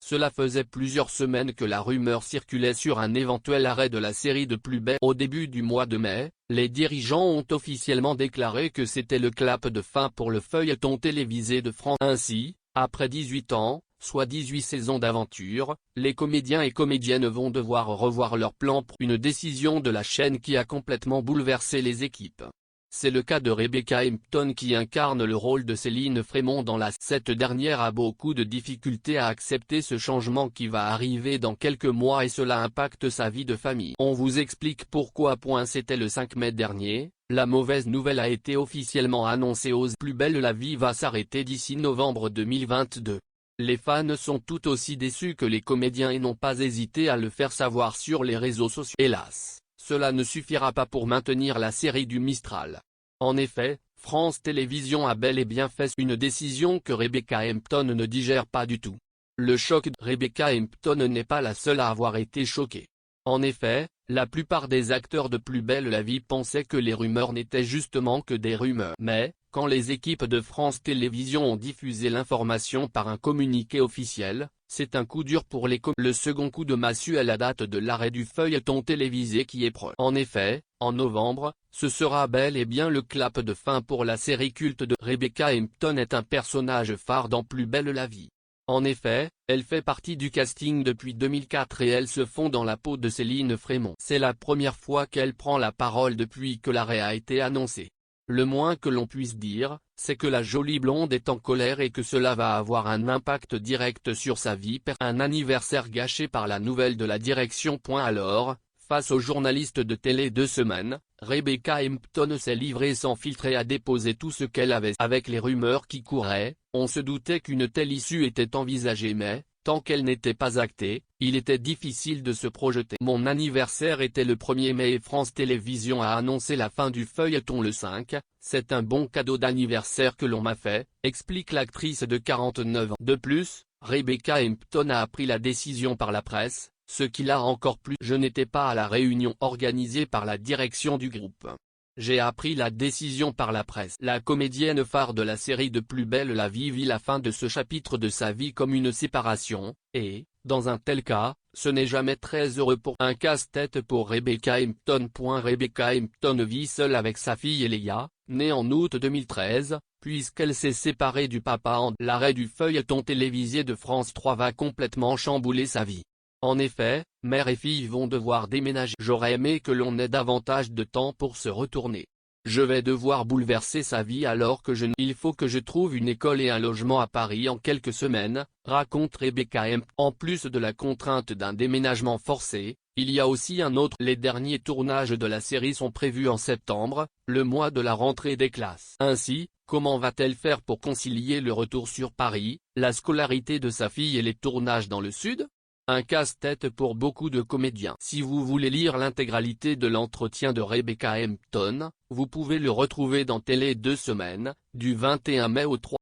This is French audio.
Cela faisait plusieurs semaines que la rumeur circulait sur un éventuel arrêt de la série de Plus belle. Au début du mois de mai, les dirigeants ont officiellement déclaré que c'était le clap de fin pour le feuilleton télévisé de France. Ainsi, après 18 ans, soit 18 saisons d'aventure, les comédiens et comédiennes vont devoir revoir leur plan pour une décision de la chaîne qui a complètement bouleversé les équipes. C'est le cas de Rebecca Hampton qui incarne le rôle de Céline Frémont dans la. Cette dernière a beaucoup de difficultés à accepter ce changement qui va arriver dans quelques mois et cela impacte sa vie de famille. On vous explique pourquoi. C'était le 5 mai dernier, la mauvaise nouvelle a été officiellement annoncée aux Plus belle la vie va s'arrêter d'ici novembre 2022. Les fans sont tout aussi déçus que les comédiens et n'ont pas hésité à le faire savoir sur les réseaux sociaux. Hélas, cela ne suffira pas pour maintenir la série du Mistral. En effet, France Télévisions a bel et bien fait une décision que Rebecca Hampton ne digère pas du tout. Le choc de Rebecca Hampton n'est pas la seule à avoir été choquée. En effet, la plupart des acteurs de Plus belle la vie pensaient que les rumeurs n'étaient justement que des rumeurs. Mais, quand les équipes de France Télévisions ont diffusé l'information par un communiqué officiel, c'est un coup dur pour les Le second coup de massue est la date de l'arrêt du feuilleton télévisé qui est proche. En effet, en novembre, ce sera bel et bien le clap de fin pour la série culte de Rebecca Hampton est un personnage phare dans Plus belle la vie. En effet, elle fait partie du casting depuis 2004 et elle se fond dans la peau de Céline Frémont. C'est la première fois qu'elle prend la parole depuis que l'arrêt a été annoncé. Le moins que l'on puisse dire, c'est que la jolie blonde est en colère et que cela va avoir un impact direct sur sa vie. Un anniversaire gâché par la nouvelle de la direction. Alors, face aux journalistes de Télé 2 Semaines, Rebecca Hampton s'est livrée sans filtre et a déposé tout ce qu'elle avait. Avec les rumeurs qui couraient, on se doutait qu'une telle issue était envisagée mais, tant qu'elle n'était pas actée, il était difficile de se projeter. Mon anniversaire était le 1er mai et France Télévisions a annoncé la fin du feuilleton le 5, c'est un bon cadeau d'anniversaire que l'on m'a fait, explique l'actrice de 49 ans. De plus, Rebecca Hampton a appris la décision par la presse, ce qui l'a encore plus. Je n'étais pas à la réunion organisée par la direction du groupe. J'ai appris la décision par la presse. La comédienne phare de la série de Plus belle la vie vit la fin de ce chapitre de sa vie comme une séparation, et, dans un tel cas, ce n'est jamais très heureux pour un casse-tête pour Rebecca Hampton. Rebecca Hampton vit seule avec sa fille Eléa, née en août 2013, puisqu'elle s'est séparée du papa l'arrêt du feuilleton télévisé de France 3 va complètement chambouler sa vie. En effet, mère et fille vont devoir déménager. J'aurais aimé que l'on ait davantage de temps pour se retourner. Je vais devoir bouleverser sa vie alors que il faut que je trouve une école et un logement à Paris en quelques semaines, raconte Rebecca Hampton. En plus de la contrainte d'un déménagement forcé, il y a aussi un autre. Les derniers tournages de la série sont prévus en septembre, le mois de la rentrée des classes. Ainsi, comment va-t-elle faire pour concilier le retour sur Paris, la scolarité de sa fille et les tournages dans le sud ? Un casse-tête pour beaucoup de comédiens. Si vous voulez lire l'intégralité de l'entretien de Rebecca Hampton, vous pouvez le retrouver dans Télé 2 Semaines, du 21 mai au 3.